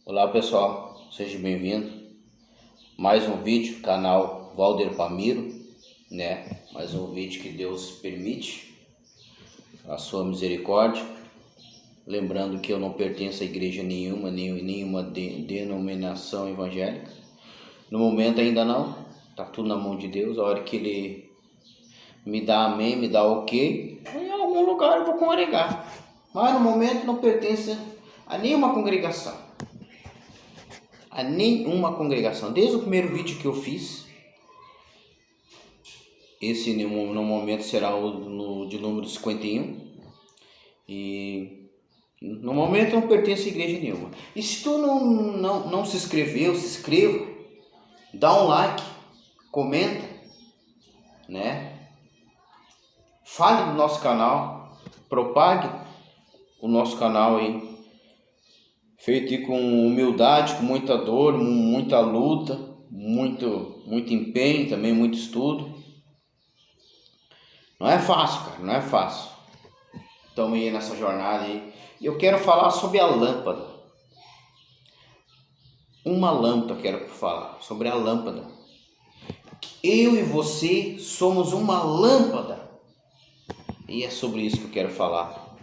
Olá pessoal, seja bem-vindo. Mais um vídeo, canal Valder Pamiro, Mais um vídeo que Deus permite, a sua misericórdia. Lembrando que eu não pertenço a igreja nenhuma, nenhuma denominação evangélica. No momento ainda não, tá tudo na mão de Deus. A hora que Ele me dá amém, me dá ok, em algum lugar eu vou congregar. Mas no momento não pertenço a nenhuma congregação. Desde o primeiro vídeo que eu fiz, esse no momento será o de número 51, e no momento não pertence a igreja nenhuma. E se tu não se inscreveu, se inscreva, dá um like, comenta, fale do nosso canal, propague o nosso canal aí, feito com humildade, com muita dor, muita luta, muito empenho, também muito estudo. Não é fácil, cara, não é fácil. Estamos aí nessa jornada aí. E eu quero falar sobre a lâmpada. Uma lâmpada, quero falar sobre a lâmpada. Eu e você somos uma lâmpada. E é sobre isso que eu quero falar.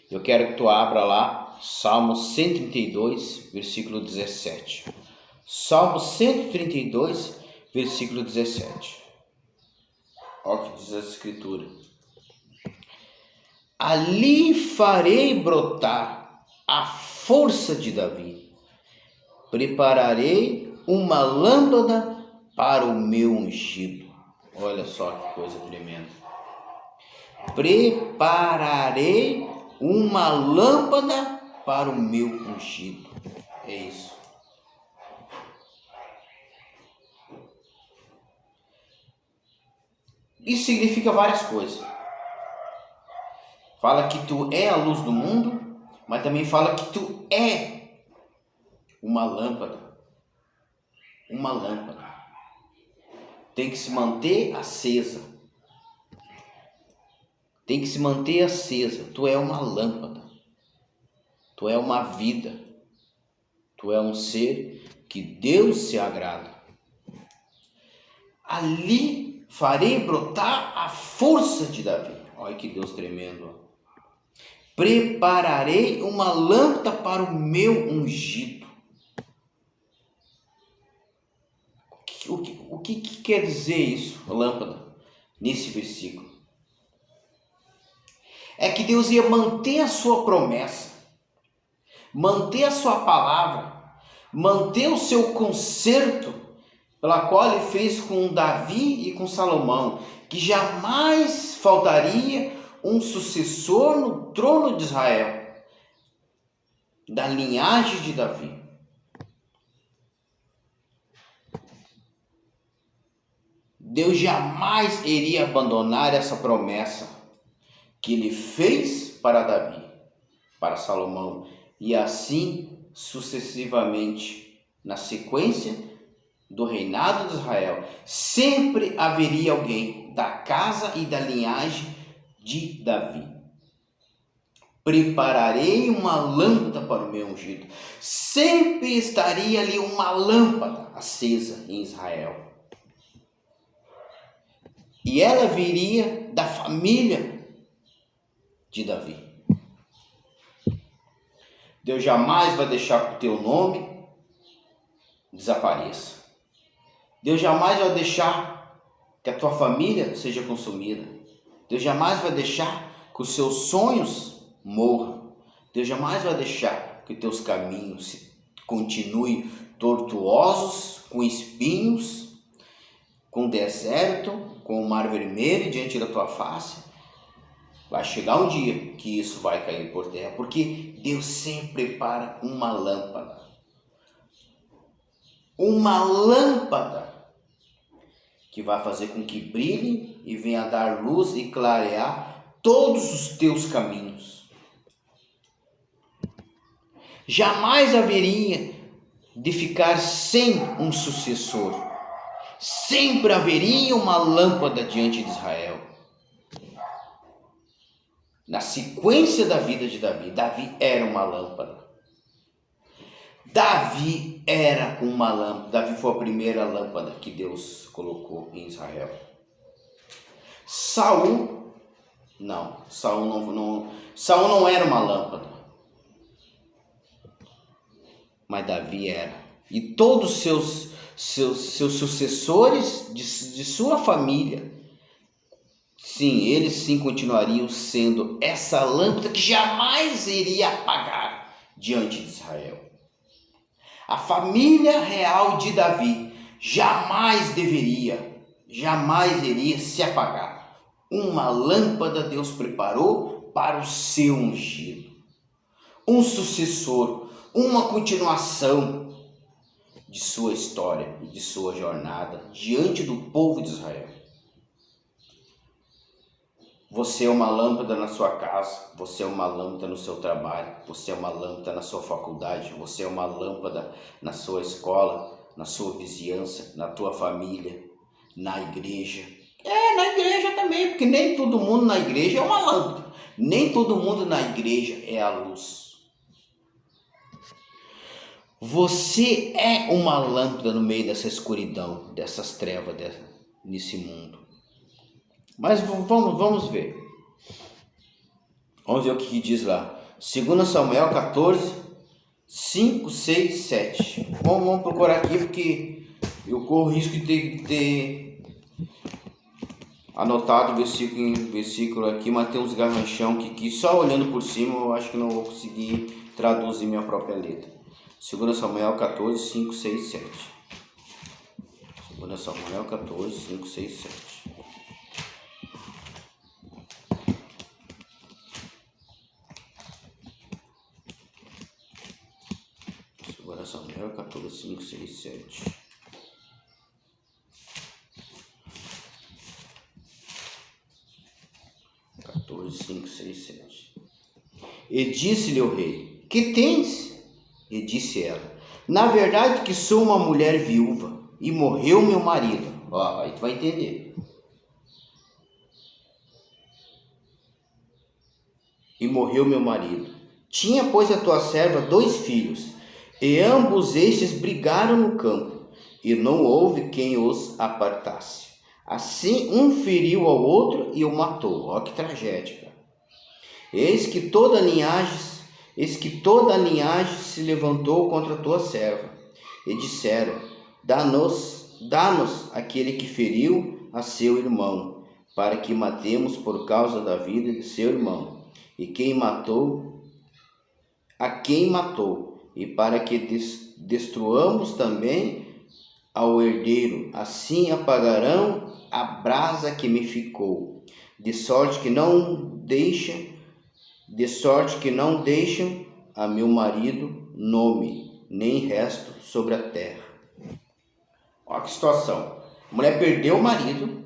Eu quero que tu abra lá Salmo 132, versículo 17. Salmo 132, versículo 17. Olha o que diz a escritura. Ali farei brotar a força de Davi. Prepararei uma lâmpada para o meu ungido. Olha só que coisa tremenda. Prepararei uma lâmpada para o meu ungido. É isso. Isso significa várias coisas. Fala que tu é a luz do mundo, mas também fala que tu é uma lâmpada. Uma lâmpada. Tem que se manter acesa. Tem que se manter acesa. Tu é uma lâmpada. Tu é uma vida. Tu é um ser que Deus se agrada. Ali farei brotar a força de Davi. Olha que Deus tremendo. Prepararei uma lâmpada para o meu ungido. O que quer dizer isso, lâmpada, nesse versículo? É que Deus ia manter a sua promessa, manter a sua palavra, manter o seu concerto, pela qual ele fez com Davi e com Salomão, que jamais faltaria um sucessor no trono de Israel, da linhagem de Davi. Deus jamais iria abandonar essa promessa que ele fez para Davi, para Salomão, e assim sucessivamente, na sequência do reinado de Israel, sempre haveria alguém da casa e da linhagem de Davi. Prepararei uma lâmpada para o meu ungido. Sempre estaria ali uma lâmpada acesa em Israel. E ela viria da família de Davi. Deus jamais vai deixar que o teu nome desapareça. Deus jamais vai deixar que a tua família seja consumida. Deus jamais vai deixar que os seus sonhos morram. Deus jamais vai deixar que os teus caminhos continuem tortuosos, com espinhos, com deserto, com o mar vermelho diante da tua face. Vai chegar um dia que isso vai cair por terra, porque Deus sempre prepara uma lâmpada. Uma lâmpada que vai fazer com que brilhe e venha dar luz e clarear todos os teus caminhos. Jamais haveria de ficar sem um sucessor. Sempre haveria uma lâmpada diante de Israel. Na sequência da vida de Davi, Davi era uma lâmpada. Davi era uma lâmpada. Davi foi a primeira lâmpada que Deus colocou em Israel. Saul não era uma lâmpada. Mas Davi era. E todos seus sucessores de sua família, sim, eles sim continuariam sendo essa lâmpada que jamais iria apagar diante de Israel. A família real de Davi jamais iria se apagar. Uma lâmpada Deus preparou para o seu ungido. Um sucessor, uma continuação de sua história e de sua jornada diante do povo de Israel. Você é uma lâmpada na sua casa, você é uma lâmpada no seu trabalho, você é uma lâmpada na sua faculdade, você é uma lâmpada na sua escola, na sua vizinhança, na tua família, na igreja. Na igreja também, porque nem todo mundo na igreja é uma lâmpada, nem todo mundo na igreja é a luz. Você é uma lâmpada no meio dessa escuridão, dessas trevas, nesse mundo. Mas vamos ver. Vamos ver o que diz lá. 2 Samuel 14, 5, 6, 7. Vamos procurar aqui porque eu corro o risco de ter anotado versículo aqui, mas tem uns garranchão que só olhando por cima eu acho que não vou conseguir traduzir minha própria letra. 2 Samuel 14, 5, 6, 7. 2 Samuel 14, 5, 6, 7. Samuel 14, 5, 6, 7. E disse-lhe o rei: que tens? E disse ela: na verdade que sou uma mulher viúva e morreu meu marido. Aí tu vai entender. E morreu meu marido. Tinha, pois, a tua serva 2 filhos, e ambos estes brigaram no campo, e não houve quem os apartasse. Assim, um feriu ao outro e o matou. Ó, que tragédia, cara. Eis que toda a linhagem se levantou contra a tua serva, e disseram: dá-nos aquele que feriu a seu irmão, para que matemos por causa da vida de seu irmão. E a quem matou, e para que destruamos também ao herdeiro, assim apagarão a brasa que me ficou, de sorte que não deixam a meu marido nome, nem resto sobre a terra. Olha que situação. A mulher perdeu o marido,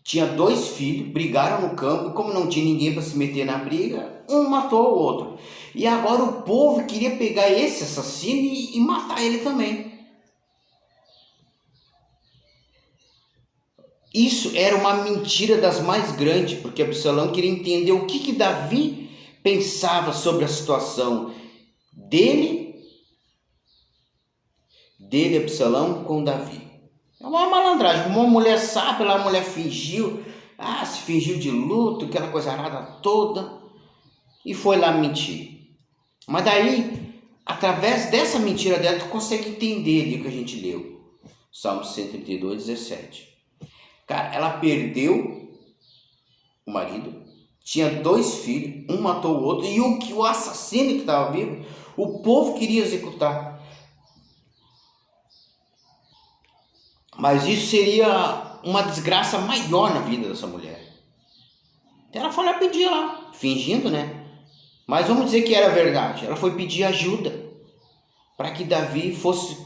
tinha 2 filhos, brigaram no campo, e como não tinha ninguém para se meter na briga, um matou o outro. E agora o povo queria pegar esse assassino e matar ele também. Isso era uma mentira das mais grandes, porque Absalão queria entender o que Davi pensava sobre a situação dele, Absalão, com Davi. É uma malandragem, uma mulher sábia, a mulher fingiu, se fingiu de luto, aquela coisa arada toda, e foi lá mentir. Mas daí, através dessa mentira dela, tu consegue entender ali o que a gente leu. Salmo 132, 17. Cara, ela perdeu o marido, tinha 2 filhos, um matou o outro, e o assassino que estava vivo, o povo queria executar. Mas isso seria uma desgraça maior na vida dessa mulher. Ela foi lá pedir lá, fingindo, né? Mas vamos dizer que era verdade. Ela foi pedir ajuda para que Davi fosse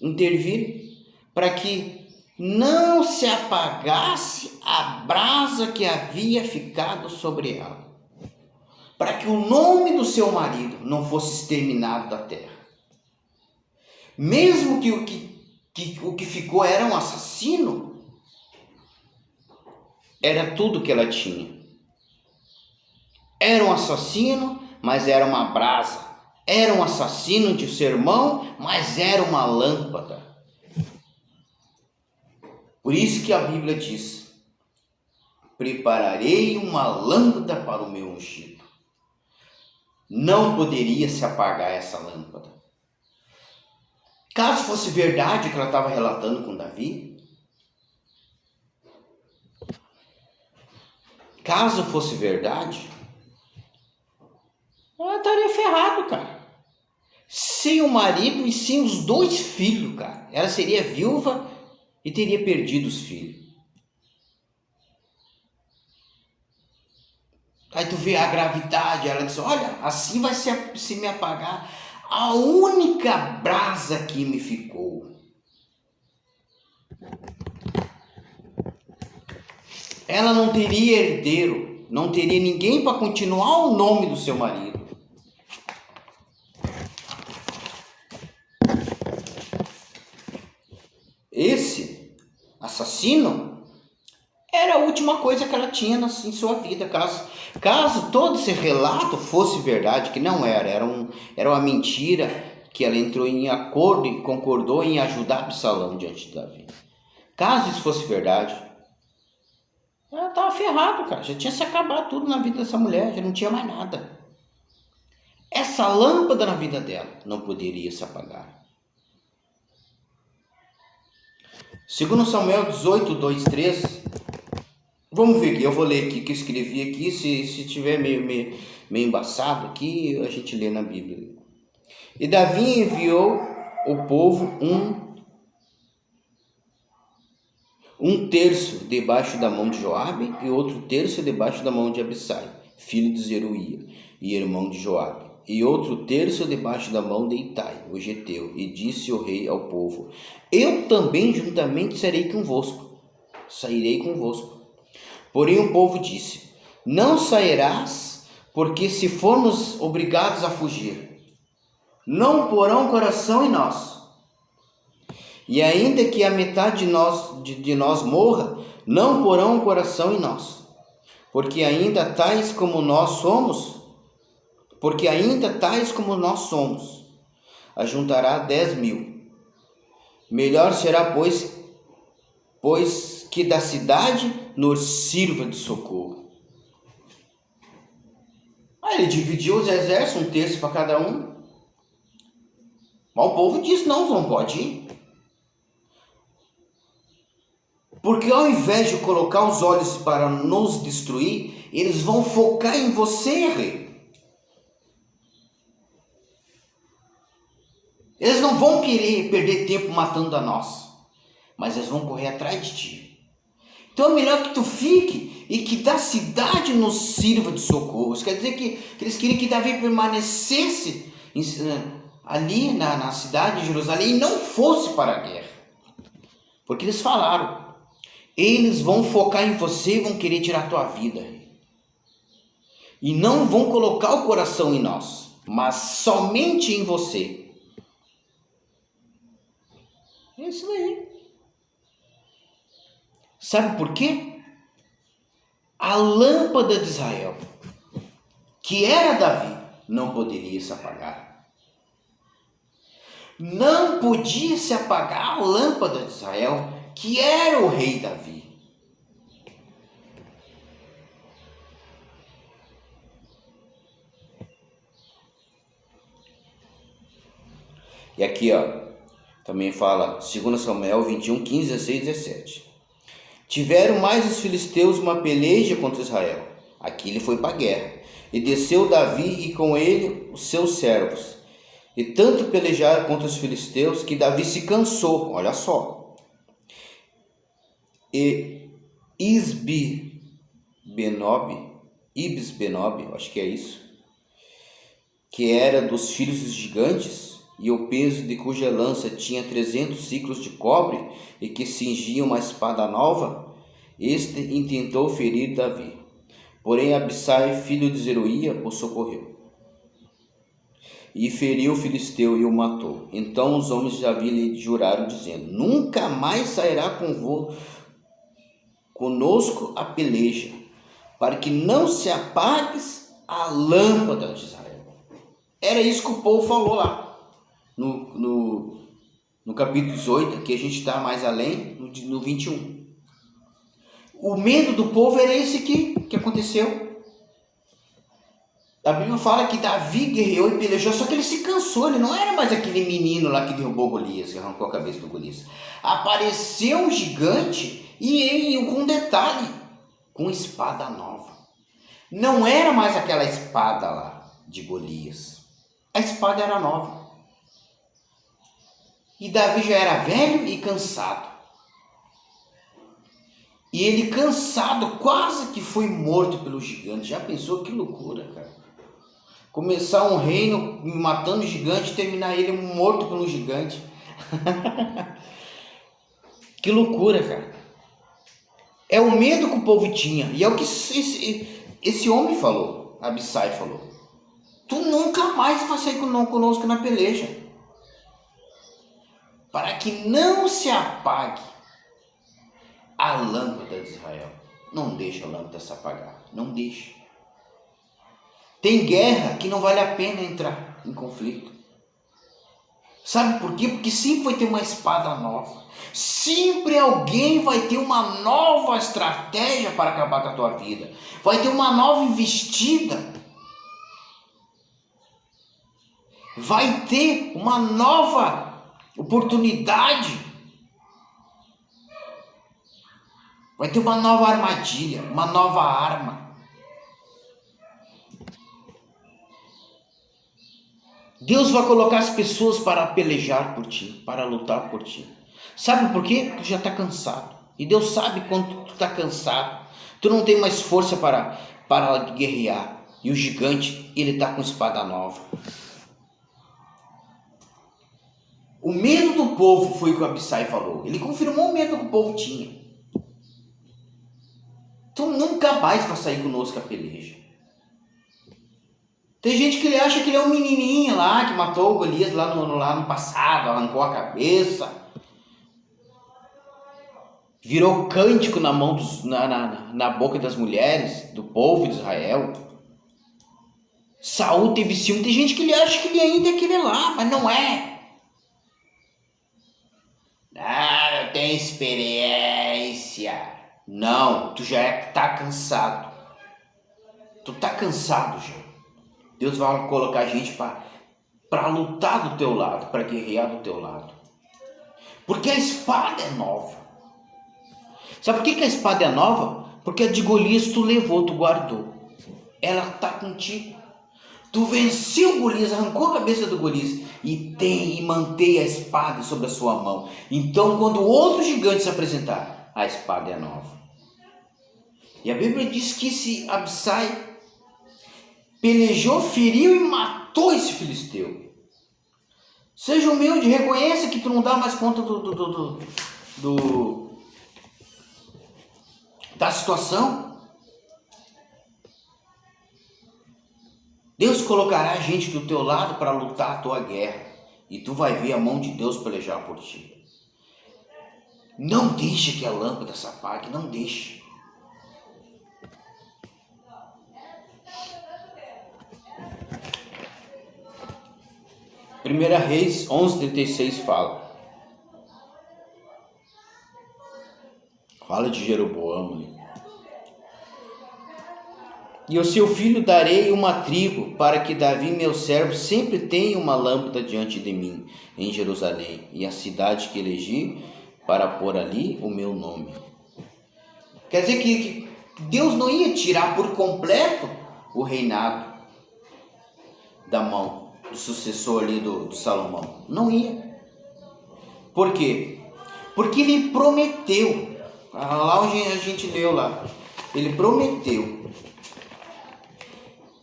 intervir, para que não se apagasse a brasa que havia ficado sobre ela, para que o nome do seu marido não fosse exterminado da terra. Mesmo que o que ficou era um assassino, era tudo que ela tinha. Era um assassino, mas era uma brasa. era um assassino de seu irmão, mas era uma lâmpada. Por isso que a Bíblia diz: prepararei uma lâmpada para o meu ungido. Não poderia se apagar essa lâmpada. Caso fosse verdade o que ela estava relatando com Davi, caso fosse verdade, ela estaria ferrada, cara. Sem o marido e sem os 2 filhos, cara. Ela seria viúva e teria perdido os filhos. Aí tu vê a gravidade, ela diz: olha, assim vai se me apagar a única brasa que me ficou. Ela não teria herdeiro, não teria ninguém para continuar o nome do seu marido. Esse assassino era a última coisa que ela tinha em sua vida. Caso todo esse relato fosse verdade, que não era uma mentira, que ela entrou em acordo e concordou em ajudar Absalão diante de Davi. Caso isso fosse verdade, ela estava ferrada, cara. Já tinha se acabado tudo na vida dessa mulher, já não tinha mais nada. Essa lâmpada na vida dela não poderia se apagar. Segundo Samuel 18, 2, 3, vamos ver aqui, eu vou ler aqui, que eu escrevi aqui, se tiver meio embaçado aqui, a gente lê na Bíblia. E Davi enviou o povo um terço debaixo da mão de Joabe e outro terço debaixo da mão de Abissai, filho de Zeruia e irmão de Joabe, e outro terço debaixo da mão de Itai, o geteu, e disse o rei ao povo: eu também juntamente sairei convosco. Porém o povo disse: não sairás, porque se formos obrigados a fugir, não porão coração em nós. E ainda que a metade de nós morra, não porão coração em nós, porque ainda tais como nós somos, ajuntará 10.000. Melhor será, pois que da cidade nos sirva de socorro. Aí ele dividiu os exércitos, um terço para cada um. Mas o povo disse: não pode ir. Porque ao invés de colocar os olhos para nos destruir, eles vão focar em você, rei. Eles não vão querer perder tempo matando a nós, mas eles vão correr atrás de ti. Então é melhor que tu fique e que da cidade nos sirva de socorro. Isso quer dizer que eles queriam que Davi permanecesse ali na cidade de Jerusalém e não fosse para a guerra. Porque eles falaram: eles vão focar em você e vão querer tirar a tua vida. E não vão colocar o coração em nós, mas somente em você. É isso aí. Sabe por quê? A lâmpada de Israel, que era Davi, não poderia se apagar. Não podia se apagar a lâmpada de Israel, que era o rei Davi. E aqui, também fala 2 Samuel 21, 15, 16, 17. Tiveram mais os filisteus uma peleja contra Israel. Aqui ele foi para a guerra. E desceu Davi e com ele os seus servos. E tanto pelejaram contra os filisteus que Davi se cansou. Olha só. E Ibs-Benob, acho que é isso, que era dos filhos dos gigantes, e o peso de cuja lança tinha 300 ciclos de cobre, e que cingia uma espada nova, este intentou ferir Davi. Porém Abissai, filho de Zeruia, o socorreu. E feriu o filisteu e o matou. Então os homens de Davi lhe juraram, dizendo: nunca mais sairá conosco a peleja, para que não se apague a lâmpada de Israel. Era isso que o povo falou lá no capítulo 18, que a gente está mais além, no 21. O medo do povo era esse que aconteceu. A Bíblia fala que Davi guerreou e pelejou, só que ele se cansou, ele não era mais aquele menino lá que derrubou Golias, que arrancou a cabeça do Golias. Apareceu um gigante e ele, com um detalhe, com espada nova. Não era mais aquela espada lá de Golias, a espada era nova. E Davi já era velho e cansado. E ele cansado, quase que foi morto pelo gigante. Já pensou que loucura, cara? Começar um reino matando gigante e terminar ele morto por um gigante. Que loucura, cara. É o medo que o povo tinha. E é o que esse homem falou, Abissai falou. Tu nunca mais vai sair conosco na peleja. Para que não se apague a lâmpada de Israel. Não deixa a lâmpada se apagar. Não deixa. Tem guerra que não vale a pena entrar em conflito. Sabe por quê? Porque sempre vai ter uma espada nova. Sempre alguém vai ter uma nova estratégia para acabar com a tua vida. Vai ter uma nova investida. Vai ter uma nova oportunidade. Vai ter uma nova armadilha, uma nova arma. Deus vai colocar as pessoas para pelejar por ti, para lutar por ti. Sabe por quê? Tu já está cansado. E Deus sabe quando tu está cansado. Tu não tem mais força para guerrear. E o gigante, ele está com espada nova. O medo do povo foi o que o Abissai falou. Ele confirmou o medo que o povo tinha. Tu nunca mais vai sair conosco a peleja. Tem gente que ele acha que ele é um menininho lá, que matou o Golias lá no passado, arrancou a cabeça. Virou cântico na mão na boca das mulheres, do povo de Israel. Saul teve ciúme. Tem gente que ele acha que ele ainda é aquele lá, mas não é. Ah, eu tenho experiência. Não, tu já tá cansado. Tu tá cansado já. Deus vai colocar a gente para lutar do teu lado, para guerrear do teu lado. Porque a espada é nova. Sabe por que a espada é nova? Porque a de Golias tu levou, tu guardou. Ela está contigo. Tu venceu Golias, arrancou a cabeça do Golias e mantém a espada sobre a sua mão. Então quando outro gigante se apresentar, a espada é nova. E a Bíblia diz que esse Abissai pelejou, feriu e matou esse filisteu. Seja humilde, reconheça que tu não dá mais conta da situação. Deus colocará a gente do teu lado para lutar a tua guerra. E tu vai ver a mão de Deus pelejar por ti. Não deixe que a lâmpada se apague, não deixe. Primeira Reis 11:36 fala de Jeroboão ali. E ao seu filho darei uma tribo, para que Davi, meu servo, sempre tenha uma lâmpada diante de mim, em Jerusalém, e a cidade que elegi, para pôr ali o meu nome. Quer dizer que Deus não ia tirar por completo o reinado da mão do sucessor ali do Salomão. Não ia. Por quê? Porque ele prometeu. Lá onde a gente leu lá. Ele prometeu.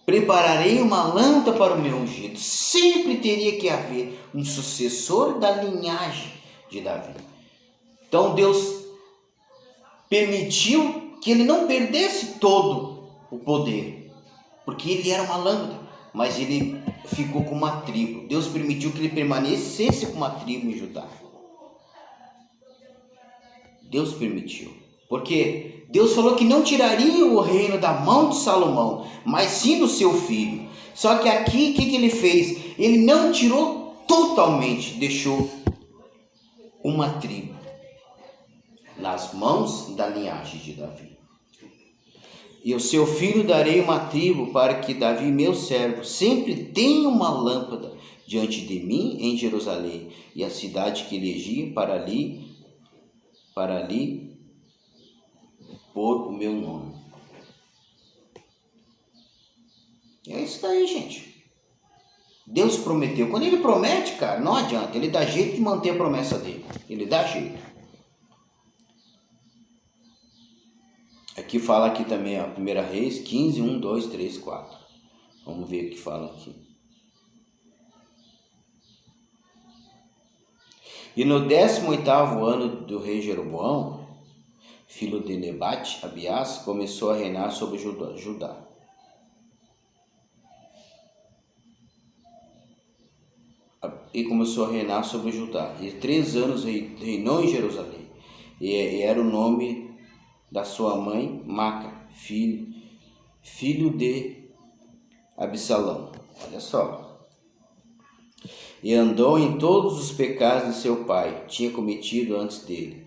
Prepararei uma lâmpada para o meu ungido. Sempre teria que haver um sucessor da linhagem de Davi. Então Deus permitiu que ele não perdesse todo o poder. Porque ele era uma lâmpada. Mas ele ficou com uma tribo. Deus permitiu que ele permanecesse com uma tribo em Judá. Deus permitiu. Porque Deus falou que não tiraria o reino da mão de Salomão, mas sim do seu filho. Só que aqui, o que ele fez? Ele não tirou totalmente, deixou uma tribo nas mãos da linhagem de Davi. E o seu filho darei uma tribo para que Davi, meu servo, sempre tenha uma lâmpada diante de mim em Jerusalém, e a cidade que elegi para ali pôr o meu nome. É isso daí, gente. Deus prometeu. Quando ele promete, cara, não adianta. Ele dá jeito de manter a promessa dele. Ele dá jeito. Aqui fala aqui também, ó, 1 Reis 15, 1, 2, 3, 4. Vamos ver o que fala aqui. E no 18º ano do rei Jeroboão, filho de Nebate, Abiás, começou a reinar sobre Judá. E começou a reinar sobre Judá. E 3 anos reinou em Jerusalém. E era o nome da sua mãe, Maca, filho de Absalão. Olha só. E andou em todos os pecados de seu pai, tinha cometido antes dele.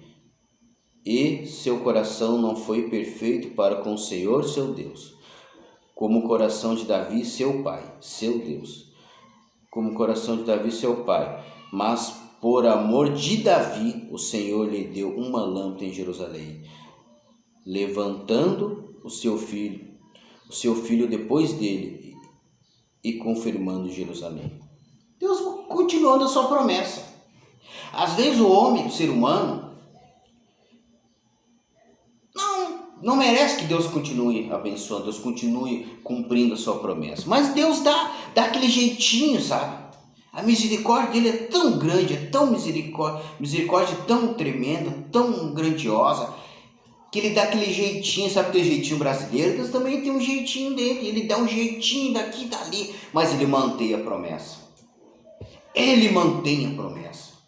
E seu coração não foi perfeito para com o Senhor seu Deus, como o coração de Davi, seu pai, seu Deus. Como o coração de Davi, seu pai. Mas por amor de Davi, o Senhor lhe deu uma lâmpada em Jerusalém, levantando o seu filho depois dele e confirmando Jerusalém. Deus continuando a sua promessa. Às vezes o homem, o ser humano, não merece que Deus continue abençoando, Deus continue cumprindo a sua promessa. Mas Deus dá aquele jeitinho, sabe? A misericórdia dele é tão grande, é tão misericórdia tão tremenda, tão grandiosa, que ele dá aquele jeitinho, sabe aquele jeitinho brasileiro? Deus também tem um jeitinho dele, ele dá um jeitinho daqui e dali, mas ele mantém a promessa. Ele mantém a promessa.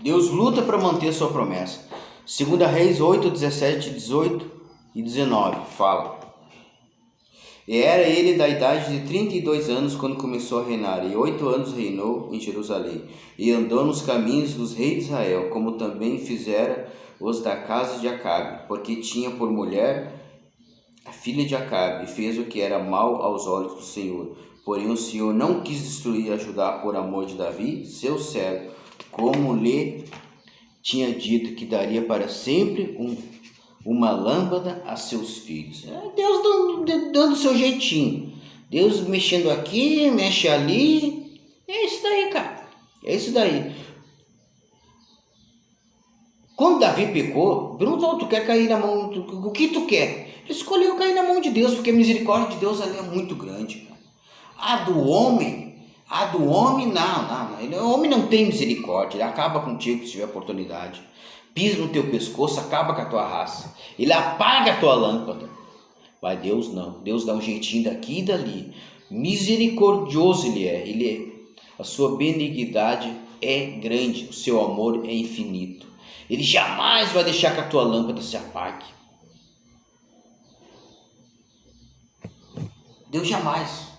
Deus luta para manter a sua promessa. 2 Reis 8, 17, 18 e 19 fala. E era ele da idade de 32 anos quando começou a reinar, e 8 anos reinou em Jerusalém, e andou nos caminhos dos reis de Israel, como também fizera os da casa de Acabe, porque tinha por mulher a filha de Acabe, e fez o que era mal aos olhos do Senhor. Porém o Senhor não quis destruir a Judá por amor de Davi, seu servo, como lhe tinha dito que daria para sempre uma lâmpada a seus filhos. Deus dando o seu jeitinho. Deus mexendo aqui, mexe ali. É isso daí, cara. É isso daí. Quando Davi pecou, perguntou, tu quer cair na mão, o que tu quer? Ele escolheu cair na mão de Deus, porque a misericórdia de Deus ali é muito grande, cara. A do homem, não. O homem não tem misericórdia, ele acaba contigo se tiver oportunidade. Pisa no teu pescoço, acaba com a tua raça. Ele apaga a tua lâmpada. Mas Deus não. Deus dá um jeitinho daqui e dali. Misericordioso ele é. A sua benignidade é grande. O seu amor é infinito. Ele jamais vai deixar que a tua lâmpada se apague. Deus jamais.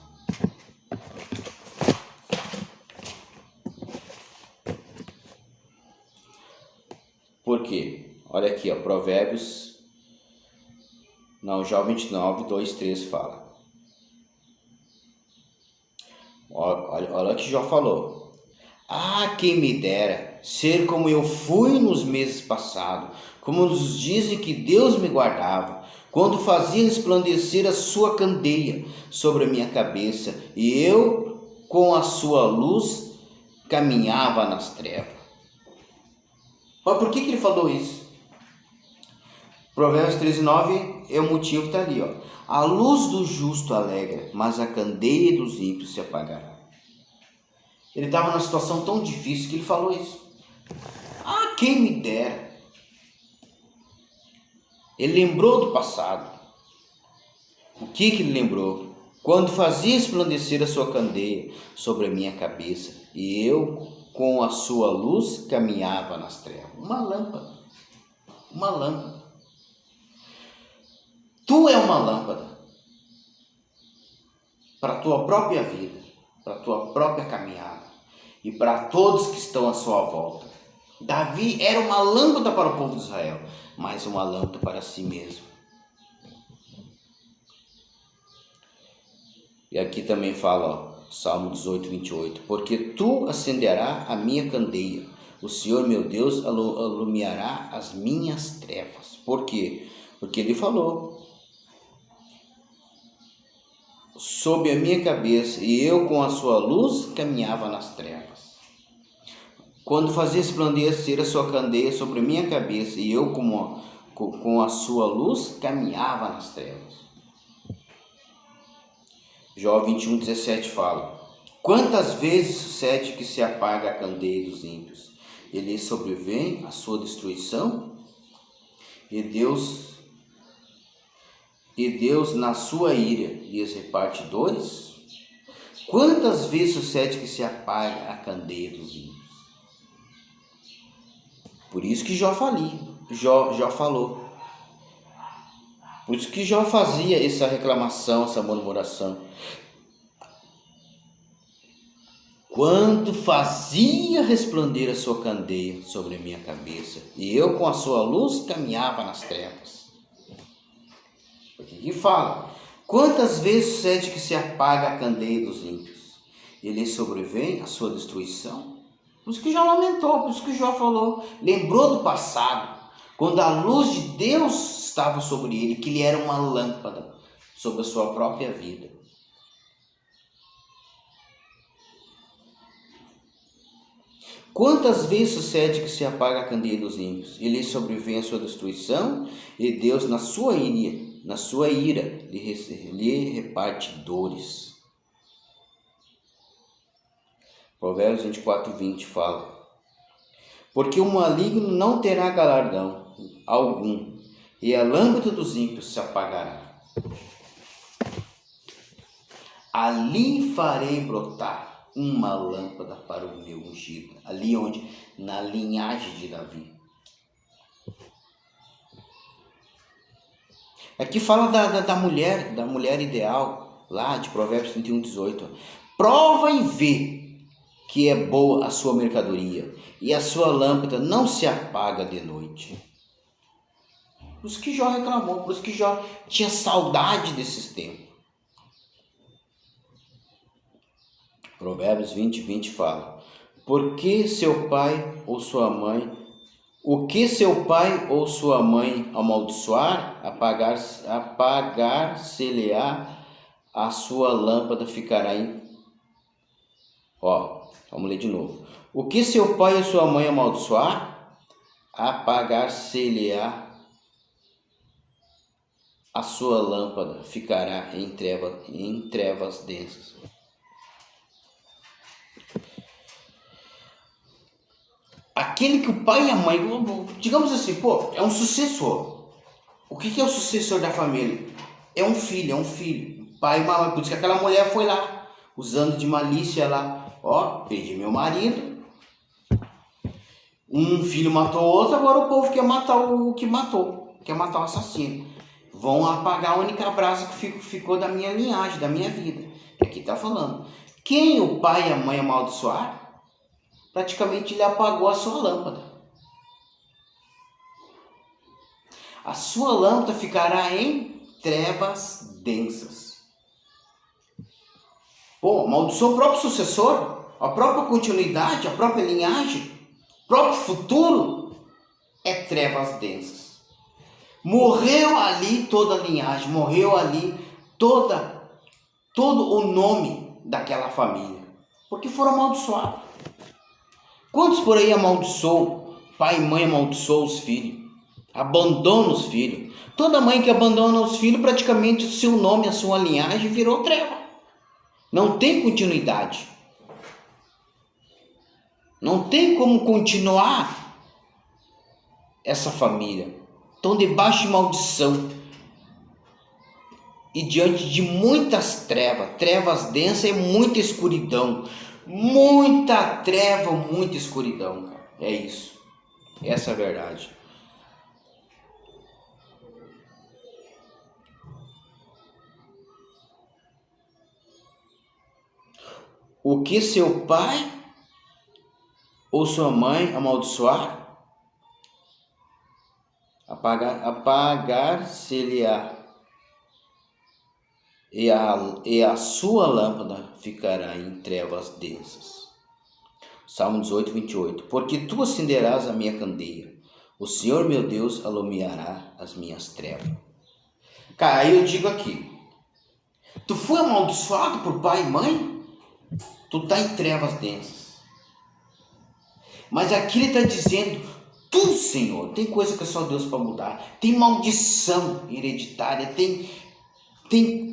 Por quê? Olha aqui, ó, Provérbios, já o 29, 2, 3 fala. Olha o que Jó falou. Ah, quem me dera ser como eu fui nos meses passados, como nos dizem que Deus me guardava, quando fazia resplandecer a sua candeia sobre a minha cabeça, e eu, com a sua luz, caminhava nas trevas. Mas por que ele falou isso? Provérbios 13:9 é o motivo que está ali, ó. A luz do justo alegra, mas a candeia dos ímpios se apagará. Ele estava numa situação tão difícil que ele falou isso. Ah, quem me dera. Ele lembrou do passado. O que ele lembrou? Quando fazia resplandecer a sua candeia sobre a minha cabeça, e eu, com a sua luz, caminhava nas trevas. Uma lâmpada. uma lâmpada para a tua própria vida, para a tua própria caminhada e para todos que estão à sua volta. Davi era uma lâmpada para o povo de Israel, mas uma lâmpada para si mesmo. E aqui também fala, Salmo 18, 28, porque tu acenderás a minha candeia, o Senhor meu Deus alumiará as minhas trevas. Por quê? Porque ele falou, sob a minha cabeça, e eu com a sua luz caminhava nas trevas. Quando fazia resplandecer a sua candeia sobre a minha cabeça, e eu com a sua luz caminhava nas trevas. Jó 21, 17 fala, quantas vezes sucede que se apaga a candeia dos ímpios, e lhes sobrevém a sua destruição? E Deus na sua ira lhes reparte dores? Quantas vezes sucede que se apaga a candeia dos ímpios? Por isso que Jó falou. Por isso que Jó fazia essa reclamação, essa murmuração. Quando fazia resplandecer a sua candeia sobre a minha cabeça, e eu com a sua luz caminhava nas trevas. Porque aqui fala, quantas vezes sucede que se apaga a candeia dos ímpios, e lhe sobrevém a sua destruição? Por isso que Jó lamentou, por isso que Jó falou, lembrou do passado, quando a luz de Deus estava sobre ele, que ele era uma lâmpada sobre a sua própria vida. Quantas vezes sucede que se apaga a candeia dos ímpios, e lhe sobrevém a sua destruição, e Deus na sua ira lhe reparte dores. Provérbios 24, 20 fala, porque o maligno não terá galardão algum, e a lâmpada dos ímpios se apagará. Ali farei brotar uma lâmpada para o meu ungido. Ali onde? Na linhagem de Davi. Aqui fala da mulher ideal, lá de Provérbios 31, 18. Prova e vê que é boa a sua mercadoria, e a sua lâmpada não se apaga de noite. Por isso que Jó reclamou, por isso que Jó tinha saudade desses tempos. Provérbios 20, 20 fala, o que seu pai ou sua mãe amaldiçoar, apagar-se-lhe-á, a sua lâmpada ficará em... Vamos ler de novo. O que seu pai ou sua mãe amaldiçoar, apagar-se-lhe-á, a sua lâmpada ficará em trevas densas. Aquele que o pai e a mãe, digamos assim, é um sucessor. O que é o sucessor da família? É um filho. Pai e mãe, por isso que aquela mulher foi lá, usando de malícia lá. Perdi meu marido. Um filho matou o outro, agora o povo quer matar o que matou. Quer matar o assassino. Vão apagar a única brasa que ficou da minha linhagem, da minha vida. E aqui está falando. Quem o pai e a mãe amaldiçoar, praticamente ele apagou a sua lâmpada. A sua lâmpada ficará em trevas densas. Amaldiçoou o próprio sucessor, a própria continuidade, a própria linhagem, o próprio futuro, é trevas densas. Morreu ali toda a linhagem, morreu ali todo o nome daquela família, porque foram amaldiçoados. Quantos por aí amaldiçoou, pai e mãe amaldiçoou os filhos, abandona os filhos. Toda mãe que abandona os filhos, praticamente o seu nome, a sua linhagem virou treva. Não tem continuidade. Não tem como continuar essa família. Estão debaixo de maldição. E diante de muitas trevas densas e muita escuridão. Muita treva, muita escuridão, cara. É isso. Essa é a verdade. o que seu pai ou sua mãe amaldiçoar, apagar-se-lhe-á, e a sua lâmpada ficará em trevas densas. Salmo 18, 28. Porque tu acenderás a minha candeia, o Senhor meu Deus alumiará as minhas trevas. Cara, aí eu digo aqui, tu foi amaldiçoado por pai e mãe, tu tá em trevas densas. Mas aqui ele está dizendo, tu, Senhor, tem coisa que é só Deus para mudar, tem maldição hereditária, tem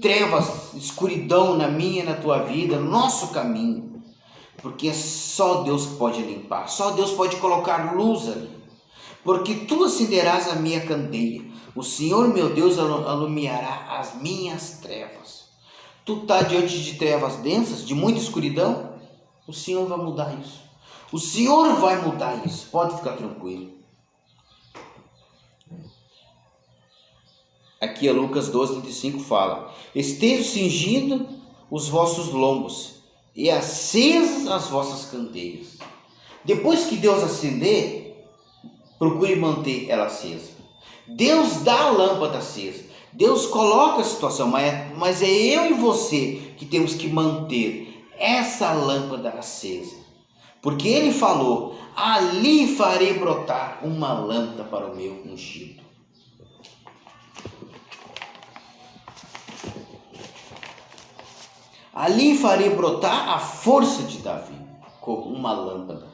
trevas, escuridão na minha e na tua vida, no nosso caminho, porque é só Deus que pode limpar, só Deus pode colocar luz ali, porque tu acenderás a minha candeia, o Senhor meu Deus alumiará as minhas trevas. Tu está diante de trevas densas, de muita escuridão, o Senhor vai mudar isso. O Senhor vai mudar isso, pode ficar tranquilo. Aqui é Lucas 12, 35 fala: estejam cingindo os vossos lombos e acesas as vossas candeias. Depois que Deus acender, procure manter ela acesa. Deus dá a lâmpada acesa. Deus coloca a situação, mas é eu e você que temos que manter essa lâmpada acesa. Porque ele falou, ali farei brotar uma lâmpada para o meu ungido. Ali farei brotar a força de Davi, como uma lâmpada.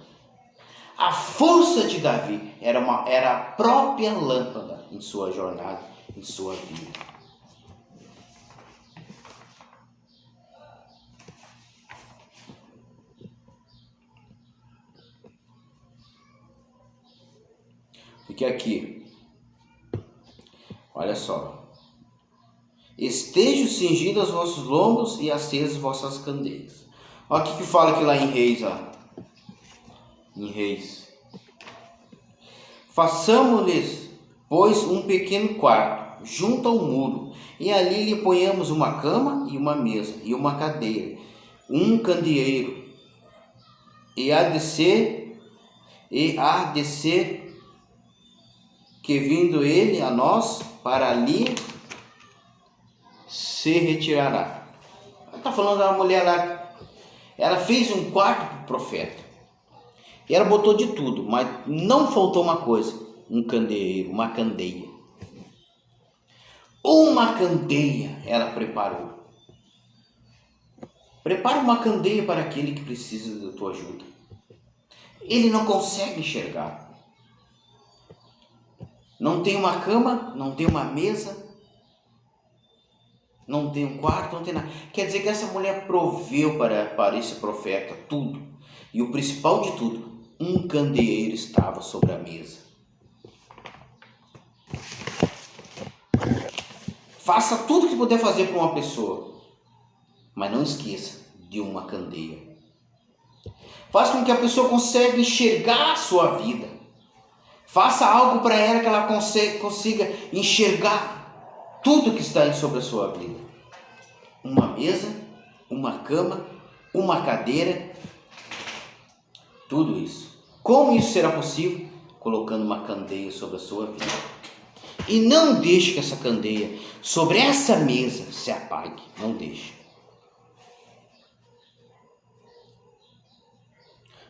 A força de Davi era a própria lâmpada em sua jornada, em sua vida. Porque aqui, olha só, estejam cingidos os vossos lombos e acesas vossas candeias. Olha o que fala aqui lá em Reis, ó. Em Reis. Façamos-lhes, pois, um pequeno quarto, junto ao muro, e ali lhe ponhamos uma cama e uma mesa, e uma cadeira, um candeeiro, e há de ser que vindo ele a nós, para ali se retirará. Está falando da mulher lá, ela fez um quarto para o profeta, e ela botou de tudo, mas não faltou uma coisa, um candeeiro, uma candeia. Uma candeia ela preparou. Prepara uma candeia para aquele que precisa da tua ajuda. Ele não consegue enxergar. Não tem uma cama, não tem uma mesa, não tem um quarto, não tem nada. Quer dizer que essa mulher proveu para esse profeta tudo. E o principal de tudo, um candeeiro estava sobre a mesa. Faça tudo que puder fazer para uma pessoa, mas não esqueça de uma candeia. Faça com que a pessoa consiga enxergar a sua vida. Faça algo para ela que ela consiga enxergar tudo que está sobre a sua vida. Uma mesa, uma cama, uma cadeira, tudo isso. Como isso será possível? Colocando uma candeia sobre a sua vida. E não deixe que essa candeia sobre essa mesa se apague. Não deixe.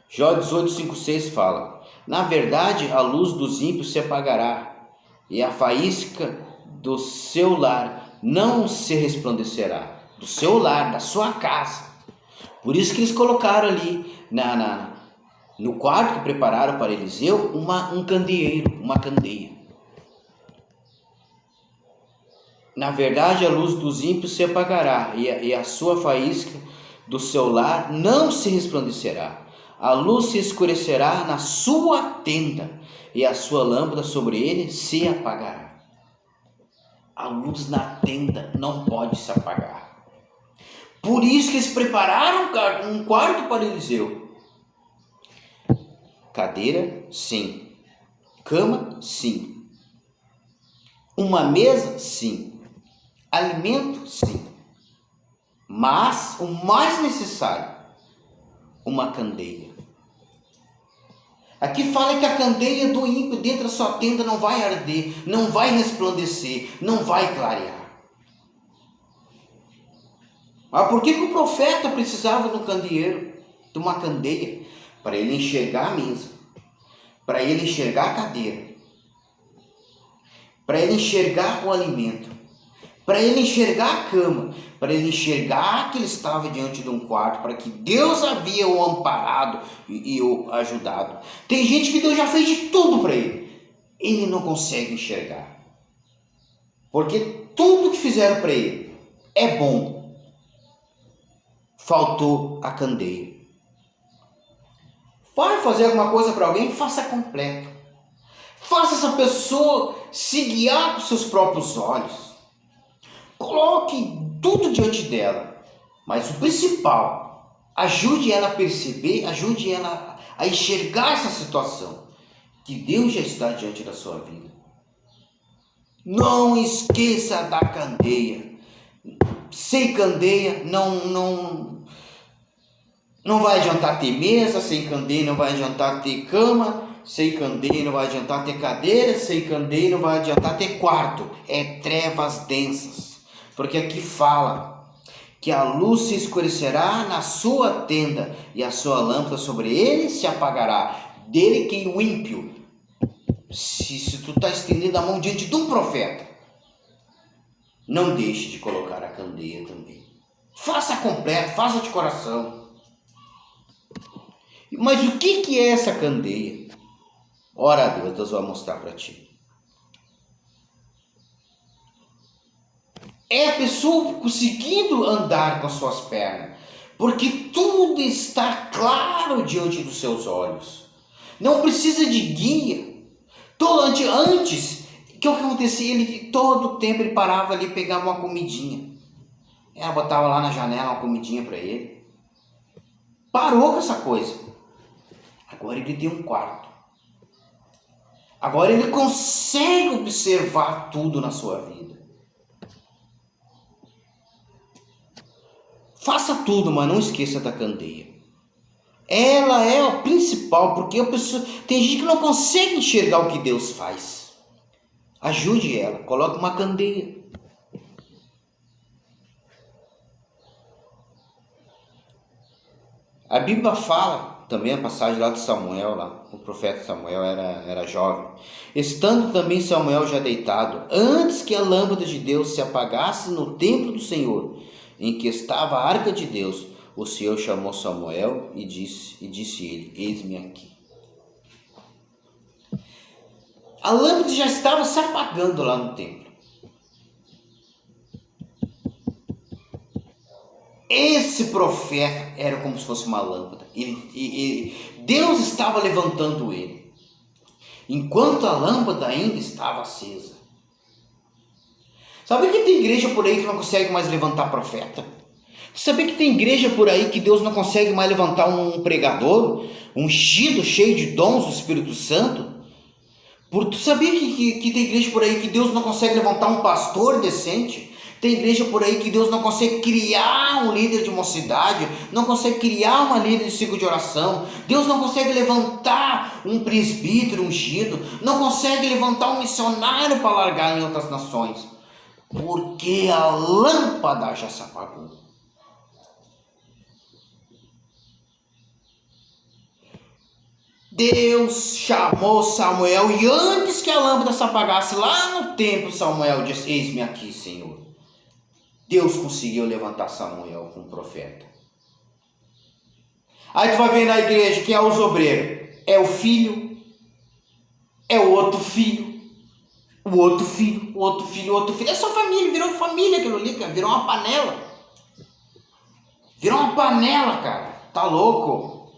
Jó 18, 5, 6 fala: na verdade, a luz dos ímpios se apagará, e a faísca do seu lar não se resplandecerá. Do seu lar, da sua casa. Por isso que eles colocaram ali no quarto que prepararam para Eliseu um candeeiro, uma candeia. Na verdade, a luz dos ímpios se apagará, e a sua faísca do seu lar não se resplandecerá. A luz se escurecerá na sua tenda, e a sua lâmpada sobre ele se apagará. A luz na tenda não pode se apagar. Por isso que eles prepararam um quarto para Eliseu. Cadeira, sim. Cama, sim. Uma mesa, sim. Alimento, sim. Mas o mais necessário, uma candeia. Aqui fala que a candeia do ímpio dentro da sua tenda não vai arder, não vai resplandecer, não vai clarear. Mas por que o profeta precisava de um candeeiro, de uma candeia? Para ele enxergar a mesa, para ele enxergar a cadeira, para ele enxergar o alimento, para ele enxergar a cama, para ele enxergar que ele estava diante de um quarto, para que Deus havia o amparado e o ajudado. Tem gente que Deus já fez de tudo para ele não consegue enxergar, porque tudo que fizeram para ele é bom, faltou a candeia. Vai fazer alguma coisa para alguém? Faça completo. Faça essa pessoa se guiar com seus próprios olhos. Coloque tudo diante dela. Mas o principal, ajude ela a perceber, ajude ela a enxergar essa situação. Que Deus já está diante da sua vida. Não esqueça da candeia. Sem candeia não vai adiantar ter mesa, sem candeia não vai adiantar ter cama, sem candeia não vai adiantar ter cadeira, sem candeia não vai adiantar ter quarto. É trevas densas, porque aqui fala que a luz se escurecerá na sua tenda e a sua lâmpada sobre ele se apagará. Dele quem o ímpio, se tu está estendendo a mão diante de um profeta, não deixe de colocar a candeia também. Faça completo, faça de coração. Mas o que é essa candeia? Ora a Deus, Deus vai mostrar para ti. É a pessoa conseguindo andar com as suas pernas, porque tudo está claro diante dos seus olhos. Não precisa de guia. Antes, o que acontecia? Ele todo o tempo ele parava ali e pegava uma comidinha. Ela botava lá na janela uma comidinha para ele. Parou com essa coisa. Agora ele tem um quarto. Agora ele consegue observar tudo na sua vida. Faça tudo, mas não esqueça da candeia. Ela é o principal, porque a pessoa, tem gente que não consegue enxergar o que Deus faz. Ajude ela, coloque uma candeia. A Bíblia fala, também a passagem lá de Samuel, lá, o profeta Samuel era jovem. Estando também Samuel já deitado, antes que a lâmpada de Deus se apagasse no templo do Senhor, em que estava a arca de Deus, o Senhor chamou Samuel e disse ele: eis-me aqui. A lâmpada já estava se apagando lá no templo. Esse profeta era como se fosse uma lâmpada. Deus estava levantando ele, enquanto a lâmpada ainda estava acesa. Sabe que tem igreja por aí que não consegue mais levantar profeta? Sabe que tem igreja por aí que Deus não consegue mais levantar um pregador, um ungido cheio de dons do Espírito Santo? Tu sabia que tem igreja por aí que Deus não consegue levantar um pastor decente? Tem igreja por aí que Deus não consegue criar um líder de mocidade, não consegue criar uma líder de ciclo de oração. Deus não consegue levantar um presbítero ungido, não consegue levantar um missionário para largar em outras nações, porque a lâmpada já se apagou. Deus chamou Samuel e antes que a lâmpada se apagasse lá no templo, Samuel disse: eis-me aqui, Senhor. Deus conseguiu levantar Samuel como profeta. Aí tu vai ver na igreja quem é os obreiros. É o filho, é o outro filho, o outro filho, o outro filho, o outro filho. É só família, virou família aquilo ali, cara. Virou uma panela. Virou uma panela, cara. Tá louco?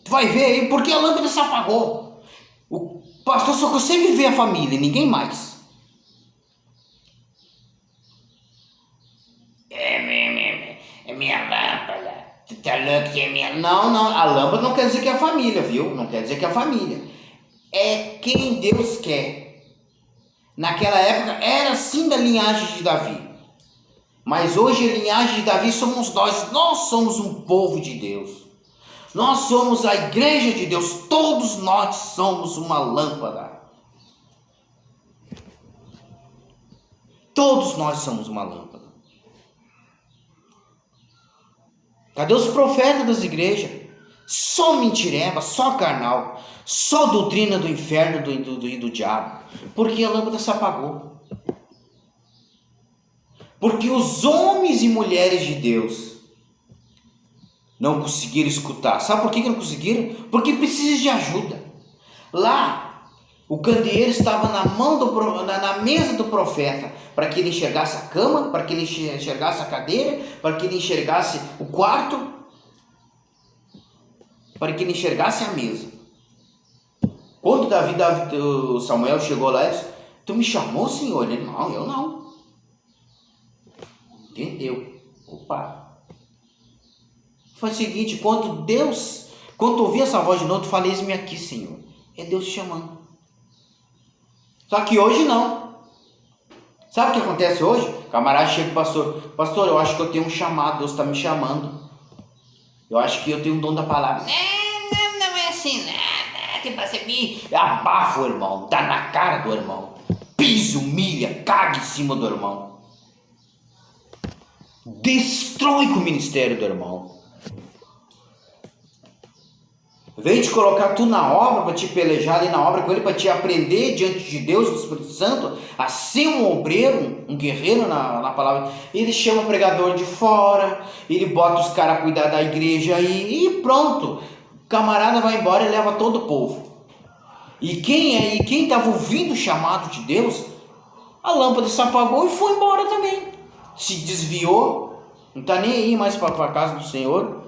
Tu vai ver aí, porque a lâmpada se apagou. O pastor só consegue ver a família, ninguém mais. É minha lâmpada. Tu tá louco que é minha... Não, a lâmpada não quer dizer que é a família, viu? Não quer dizer que é a família. É quem Deus quer. Naquela época era assim da linhagem de Davi. Mas hoje a linhagem de Davi somos nós somos um povo de Deus. Nós somos a igreja de Deus, todos nós somos uma lâmpada. Todos nós somos uma lâmpada. Cadê os profetas das igrejas? Só mentireba, só carnal, só doutrina do inferno e do diabo. Porque a lâmpada se apagou. Porque os homens e mulheres de Deus não conseguiram escutar. Sabe por que não conseguiram? Porque precisam de ajuda. Lá, o candeeiro estava na mesa do profeta, para que ele enxergasse a cama, para que ele enxergasse a cadeira, para que ele enxergasse o quarto, para que ele enxergasse a mesa. Quando Samuel chegou lá, ele disse: tu me chamou, Senhor? Ele: não, eu não. Entendeu? Opa. Foi o seguinte: quando ouvi essa voz de novo, tu falei: eis-me aqui, Senhor. É Deus te chamando. Só que hoje não. Sabe o que acontece hoje? O camarada chega pro pastor: pastor, eu acho que eu tenho um chamado, Deus está me chamando. Eu acho que eu tenho um dom da palavra. Não é assim, nada. Tem para ser. Abafa o irmão, dá na cara do irmão, pisa, humilha, caga em cima do irmão, destrói com o ministério do irmão. Veio te colocar tu na obra, para te pelejar ali na obra com ele, para te aprender diante de Deus, do Espírito Santo, a ser um obreiro, um guerreiro na palavra. Ele chama o pregador de fora, ele bota os caras a cuidar da igreja aí, e pronto. O camarada vai embora e leva todo o povo. E quem estava ouvindo o chamado de Deus, a lâmpada se apagou e foi embora também. Se desviou, não está nem aí mais para a casa do Senhor.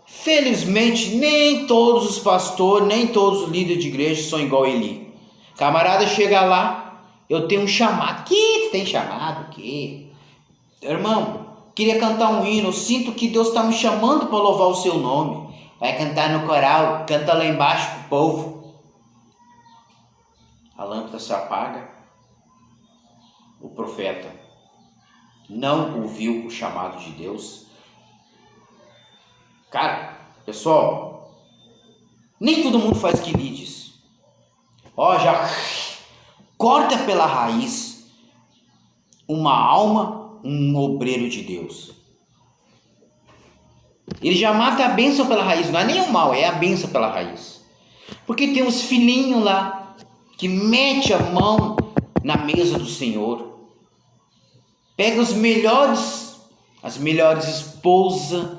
Felizmente, nem todos os pastores, nem todos os líderes de igreja são igual a Eli. Camarada chega lá: eu tenho um chamado. Que tu tem chamado? O quê? Irmão, queria cantar um hino. Eu sinto que Deus está me chamando para louvar o seu nome. Vai cantar no coral, canta lá embaixo pro povo. A lâmpada se apaga. O profeta não ouviu o chamado de Deus. Cara, pessoal, nem todo mundo faz o que lhe diz. Já corta pela raiz uma alma, um obreiro de Deus. Ele já mata a bênção pela raiz, não é nem o mal, é a bênção pela raiz. Porque tem uns filhinhos lá que mete a mão na mesa do Senhor, pega as melhores esposas,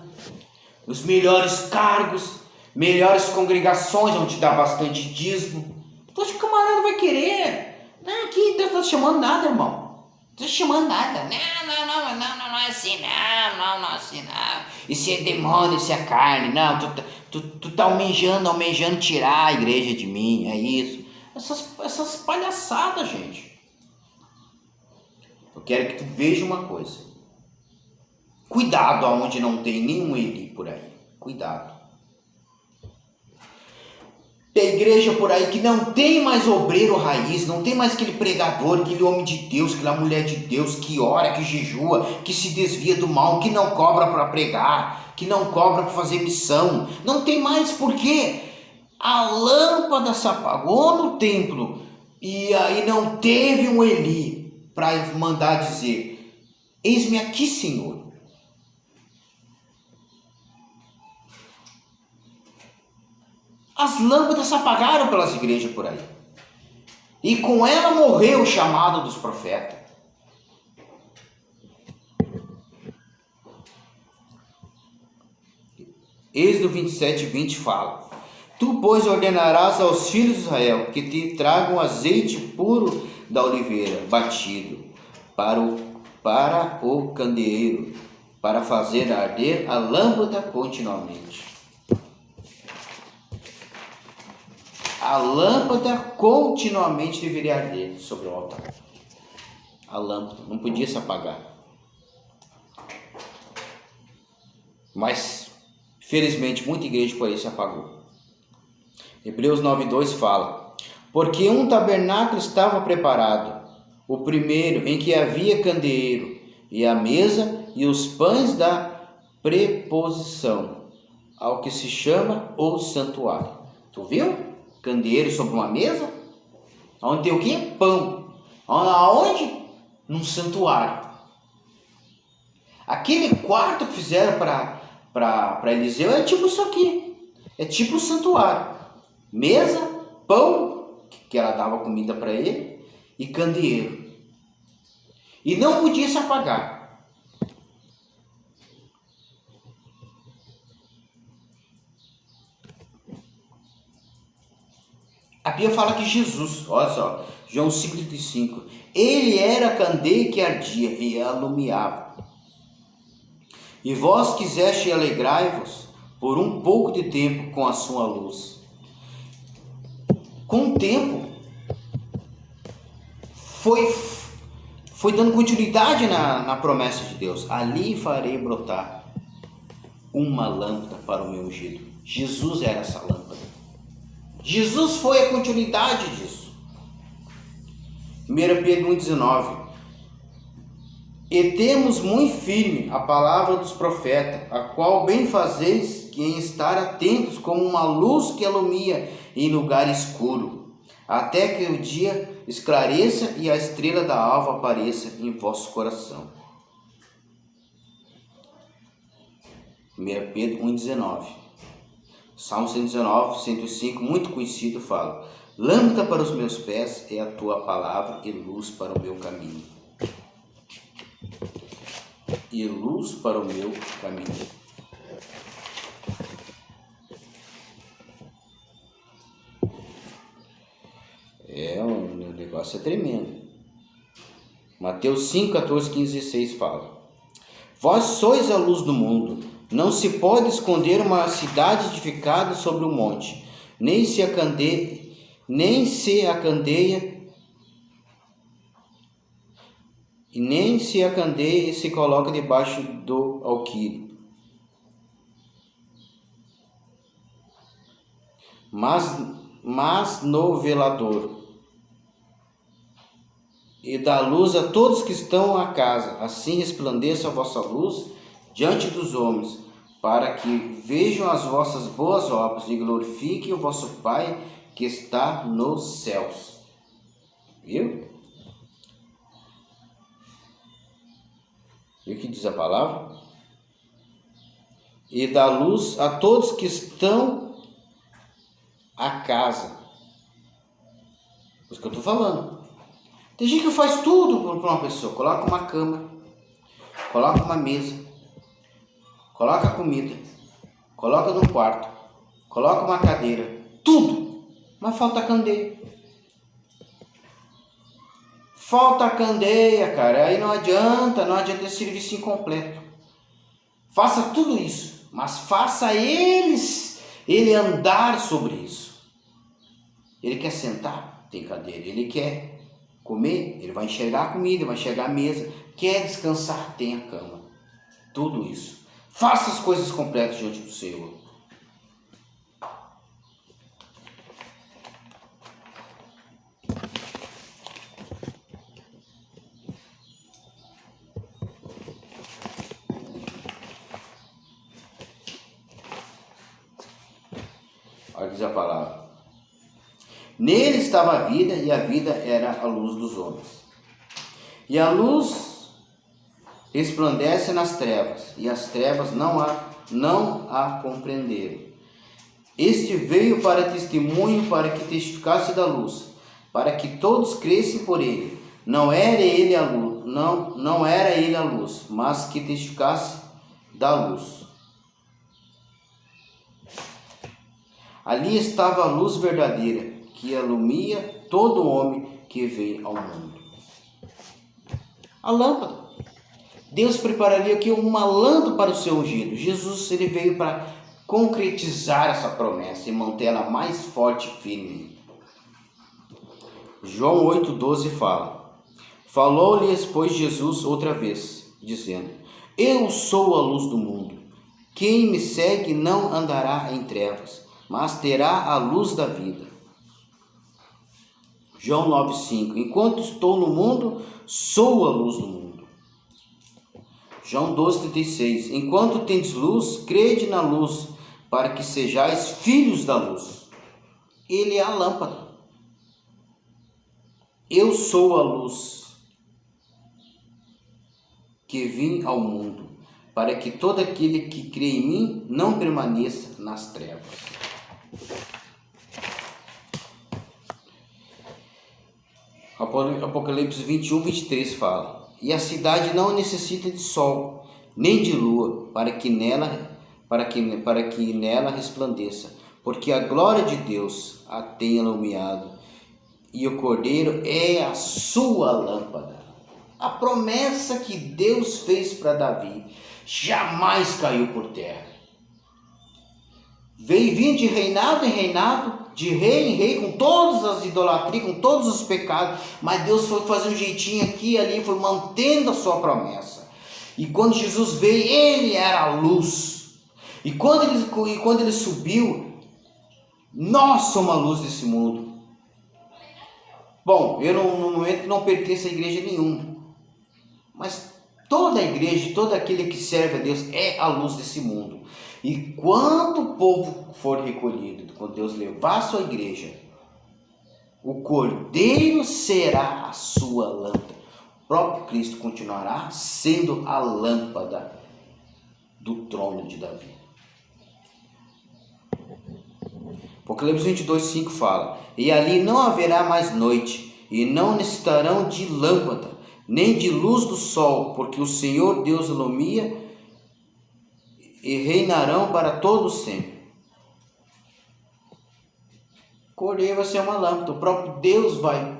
os melhores cargos, melhores congregações onde dá bastante dízimo. Tu acha que o camarada vai querer? Não, aqui Deus não está chamando nada, irmão. Não está chamando nada. Não é assim, não é assim, não. Isso é demônio, isso é carne. Não, tu tá almejando tirar a igreja de mim, é isso. Essas palhaçadas, gente. Eu quero que tu veja uma coisa. Cuidado aonde não tem nenhum Eli por aí. Cuidado. Tem igreja por aí que não tem mais obreiro raiz, não tem mais aquele pregador, aquele homem de Deus, aquela mulher de Deus que ora, que jejua, que se desvia do mal, que não cobra para pregar, que não cobra para fazer missão. Não tem mais, porque a lâmpada se apagou no templo e aí não teve um Eli para mandar dizer: eis-me aqui, Senhor. As lâmpadas se apagaram pelas igrejas por aí. E com ela morreu o chamado dos profetas. Êxodo 27:20 fala: tu, pois, ordenarás aos filhos de Israel que te tragam azeite puro da oliveira, batido, para o candeeiro, para fazer arder a lâmpada continuamente. A lâmpada continuamente deveria arder sobre o altar. A lâmpada não podia se apagar. Mas, felizmente, muita igreja por aí se apagou. Hebreus 9:2 fala: porque um tabernáculo estava preparado, o primeiro em que havia candeeiro, e a mesa e os pães da preposição, ao que se chama o santuário. Tu viu? Candeeiro sobre uma mesa, onde tem o quê? Pão. Aonde? Num santuário. Aquele quarto que fizeram para Eliseu é tipo isso aqui. É tipo o santuário. Mesa, pão, que ela dava comida para ele, e candeeiro. E não podia se apagar. A Bíblia fala que Jesus, olha só, João 5,35, ele era a candeia que ardia e alumiava. E vós quiseste alegrai-vos por um pouco de tempo com a sua luz. Com o tempo, foi dando continuidade na promessa de Deus. Ali farei brotar uma lâmpada para o meu ungido. Jesus era essa lâmpada. Jesus foi a continuidade disso. 1 Pedro 1,19. E temos muito firme a palavra dos profetas, a qual bem fazeis em estar atentos como uma luz que alumia em lugar escuro, até que o dia esclareça e a estrela da alva apareça em vosso coração. 1 Pedro 1,19. Salmo 119, 105, muito conhecido, fala: lâmpada para os meus pés é a tua palavra e luz para o meu caminho. E luz para o meu caminho. O negócio é tremendo. Mateus 5, 14, 15 e 16 fala: vós sois a luz do mundo. Não se pode esconder uma cidade edificada sobre um monte, nem se a candeia se coloca debaixo do alqueire, mas no velador, e dá luz a todos que estão à casa. Assim resplandeça a vossa luz diante dos homens, para que vejam as vossas boas obras e glorifiquem o vosso Pai que está nos céus. Viu? E o que diz a palavra? E dá luz a todos que estão à casa. Isso que eu estou falando. Tem gente que faz tudo para uma pessoa. Coloca uma cama, coloca uma mesa, coloca comida, coloca no quarto, coloca uma cadeira, tudo, mas falta candeia. Falta candeia, cara, aí não adianta esse serviço incompleto. Faça tudo isso, mas faça ele andar sobre isso. Ele quer sentar, tem cadeira. Ele quer comer, ele vai enxergar a comida, vai enxergar a mesa. Quer descansar, tem a cama. Tudo isso. Faça as coisas completas diante do Senhor. Olha, diz a palavra: nele estava a vida, e a vida era a luz dos homens. E a luz resplandece nas trevas, e as trevas não a compreenderam. Este veio para testemunho, para que testificasse da luz, para que todos crescem por ele. Não era ele a luz, não era ele a luz, mas que testificasse da luz. Ali estava a luz verdadeira, que alumia todo homem que vem ao mundo. A lâmpada. Deus prepararia aqui uma lâmpada para o seu ungido. Jesus, ele veio para concretizar essa promessa e mantê-la mais forte e firme. João 8,12 fala: falou-lhes, pois, Jesus outra vez, dizendo: eu sou a luz do mundo. Quem me segue não andará em trevas, mas terá a luz da vida. João 9,5. Enquanto estou no mundo, sou a luz do mundo. João 12,36. Enquanto tendes luz, crede na luz, para que sejais filhos da luz. Ele é a lâmpada. Eu sou a luz que vim ao mundo, para que todo aquele que crê em mim não permaneça nas trevas. Apocalipse 21:23 fala: e a cidade não necessita de sol, nem de lua, para que nela resplandeça, porque a glória de Deus a tem iluminado, e o Cordeiro é a sua lâmpada. A promessa que Deus fez para Davi jamais caiu por terra. Vinha de reinado em reinado, de rei em rei, com todas as idolatrias, com todos os pecados, mas Deus foi fazer um jeitinho aqui e ali, foi mantendo a sua promessa. E quando Jesus veio, ele era a luz. E quando ele subiu, nós somos a luz desse mundo. Bom, eu no momento não pertenço a igreja nenhuma, mas toda a igreja, todo aquele que serve a Deus é a luz desse mundo. E quando o povo for recolhido, quando Deus levar a sua igreja, o Cordeiro será a sua lâmpada. O próprio Cristo continuará sendo a lâmpada do trono de Davi. Apocalipse 22:5 fala: e ali não haverá mais noite, e não necessitarão de lâmpada, nem de luz do sol, porque o Senhor Deus ilumina, e reinarão para todos sempre. O Cordeiro vai ser uma lâmpada, o próprio Deus vai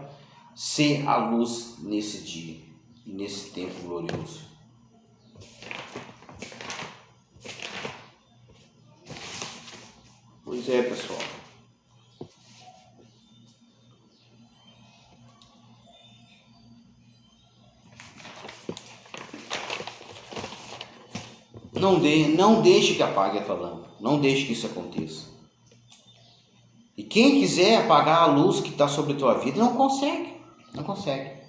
ser a luz nesse dia, nesse tempo glorioso. Pois é, pessoal. Não deixe que apague a tua lâmpada. Não deixe que isso aconteça. E quem quiser apagar a luz que está sobre a tua vida, não consegue. Não consegue.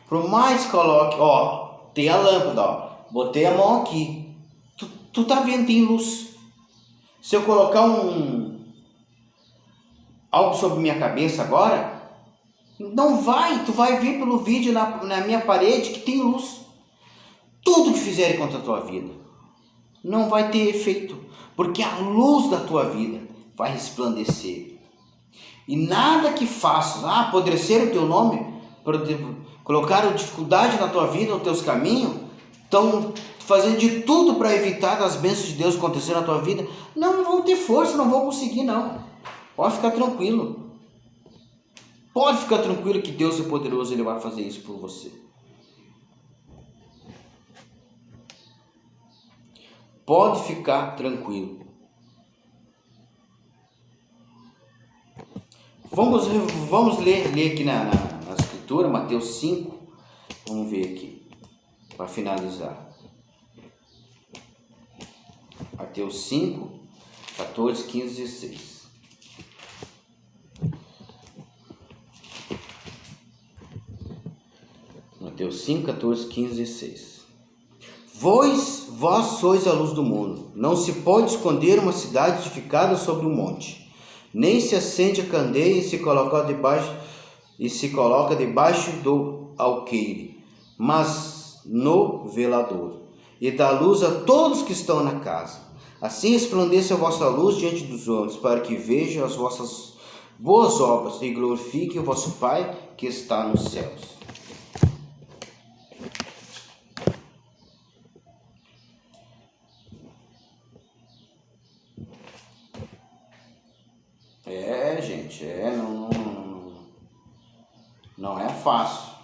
Por mais que coloque, tem a lâmpada, botei a mão aqui. Tu tá vendo, tem luz. Se eu colocar algo sobre minha cabeça agora, não vai. Tu vai ver pelo vídeo na minha parede que tem luz. Tudo que fizerem contra a tua vida não vai ter efeito, porque a luz da tua vida vai resplandecer. E nada que faças apodrecer o teu nome, colocar dificuldade na tua vida, nos teus caminhos, estão fazendo de tudo para evitar as bênçãos de Deus acontecer na tua vida, não vão ter força, não vão conseguir não. Pode ficar tranquilo. Pode ficar tranquilo que Deus é poderoso, Ele vai fazer isso por você. Pode ficar tranquilo. Vamos ler aqui na escritura, Mateus 5. Vamos ver aqui, para finalizar. Mateus 5, 14, 15, 16. Mateus 5, 14, 15, 16. Vós sois a luz do mundo. Não se pode esconder uma cidade edificada sobre um monte. Nem se acende a candeia e se coloca debaixo do alqueire, mas no velador, e dá luz a todos que estão na casa. Assim resplandeça a vossa luz diante dos homens, para que vejam as vossas boas obras e glorifiquem o vosso Pai que está nos céus. Gente, não é fácil.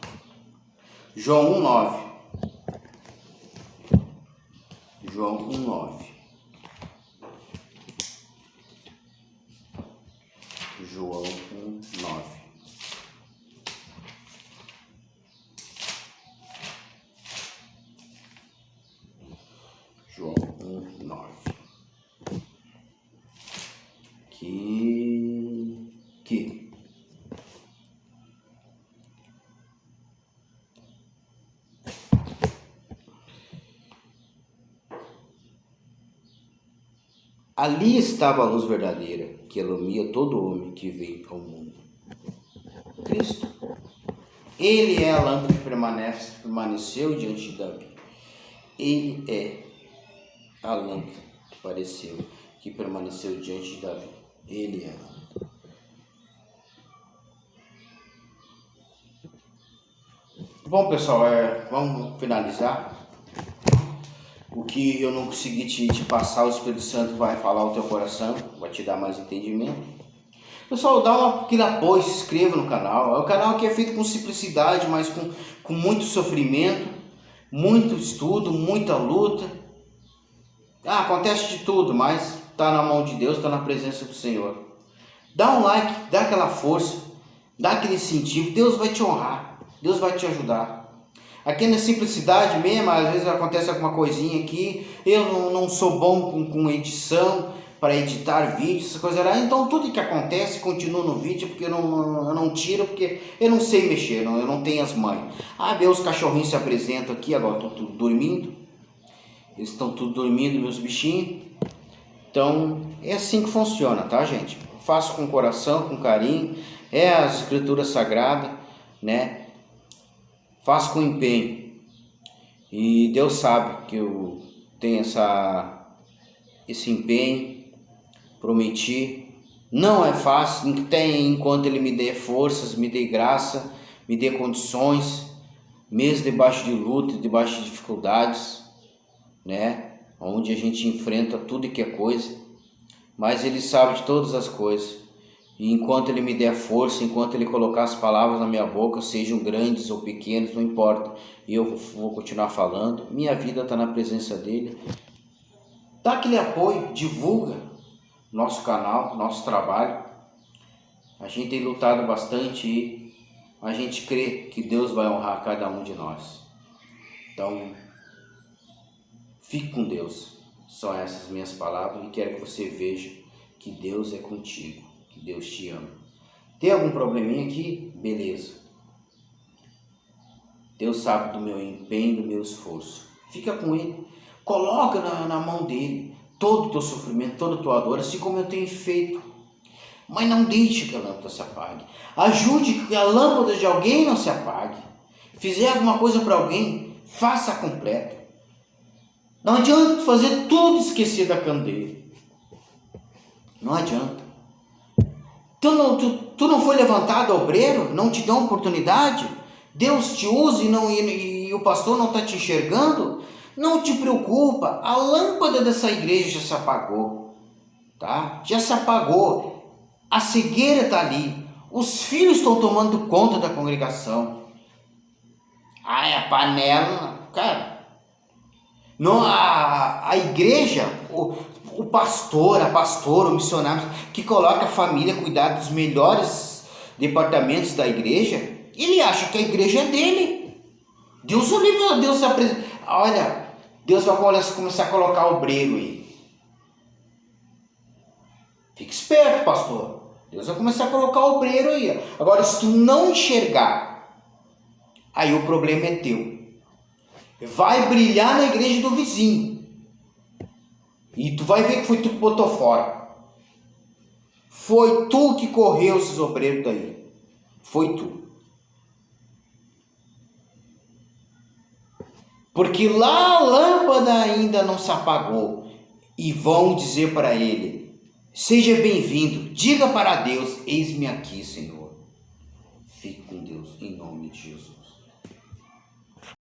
João 1:9. João 1:9. João 1:9. João 1:9. Que Ali estava a luz verdadeira, que ilumina todo homem que vem ao mundo. Cristo. Ele é a lâmpada que permaneceu diante de Davi. Ele é a lâmpada que permaneceu diante de Davi. Ele é a lâmpada. Bom, pessoal, vamos finalizar. O que eu não consegui te passar, o Espírito Santo vai falar ao teu coração, vai te dar mais entendimento. Pessoal, dá aquele apoio, se inscreva no canal. É um canal que é feito com simplicidade, mas com muito sofrimento, muito estudo, muita luta. Acontece de tudo, mas está na mão de Deus, está na presença do Senhor. Dá um like, dá aquela força, dá aquele incentivo. Deus vai te honrar, Deus vai te ajudar. Aqui na simplicidade mesmo, às vezes acontece alguma coisinha aqui, eu não sou bom com edição, para editar vídeos, essas coisas lá. Então tudo que acontece continua no vídeo, porque eu não tiro, porque eu não sei mexer, eu não tenho as manhas. Meus cachorrinhos se apresentam aqui, agora estão tudo dormindo. Eles estão tudo dormindo, meus bichinhos. Então é assim que funciona, tá, gente? Eu faço com coração, com carinho, é as escrituras sagradas, né? Faço com empenho. E Deus sabe que eu tenho esse empenho. Prometi, não é fácil, enquanto Ele me dê forças, me dê graça, me dê condições, mesmo debaixo de luta, debaixo de dificuldades, né? Onde a gente enfrenta tudo e que é coisa, mas Ele sabe de todas as coisas, e enquanto Ele me der força, enquanto Ele colocar as palavras na minha boca, sejam grandes ou pequenas, não importa, e eu vou continuar falando, minha vida está na presença dEle. Dá aquele apoio, divulga nosso canal, nosso trabalho. A gente tem lutado bastante e a gente crê que Deus vai honrar cada um de nós. Então, fique com Deus. São essas minhas palavras e quero que você veja que Deus é contigo, que Deus te ama. Tem algum probleminha aqui? Beleza. Deus sabe do meu empenho, do meu esforço. Fica com Ele. Coloca na mão dEle todo o teu sofrimento, toda a tua dor, assim como eu tenho feito. Mas não deixe que a lâmpada se apague. Ajude que a lâmpada de alguém não se apague. Fizer alguma coisa para alguém, faça completa. Não adianta fazer tudo e esquecer da candeia. Não adianta. Tu não foi levantado obreiro? Não te dão oportunidade? Deus te usa e o pastor não está te enxergando? Não te preocupa, a lâmpada dessa igreja já se apagou, tá? Já se apagou, a cegueira está ali, os filhos estão tomando conta da congregação. É a panela, cara. Não, a igreja, o pastor, a pastora, o missionário que coloca a família a cuidar dos melhores departamentos da igreja, ele acha que a igreja é dele. Deus o livre, Deus se apresenta. Olha, Deus vai começar a colocar obreiro aí. Fique esperto, pastor. Deus vai começar a colocar obreiro aí. Agora, se tu não enxergar, aí o problema é teu. Vai brilhar na igreja do vizinho. E tu vai ver que foi tu que botou fora. Foi tu que correu esses obreiros daí. Foi tu. Porque lá a lâmpada ainda não se apagou. E vão dizer para ele: seja bem-vindo, diga para Deus: eis-me aqui, Senhor. Fique com Deus, em nome de Jesus.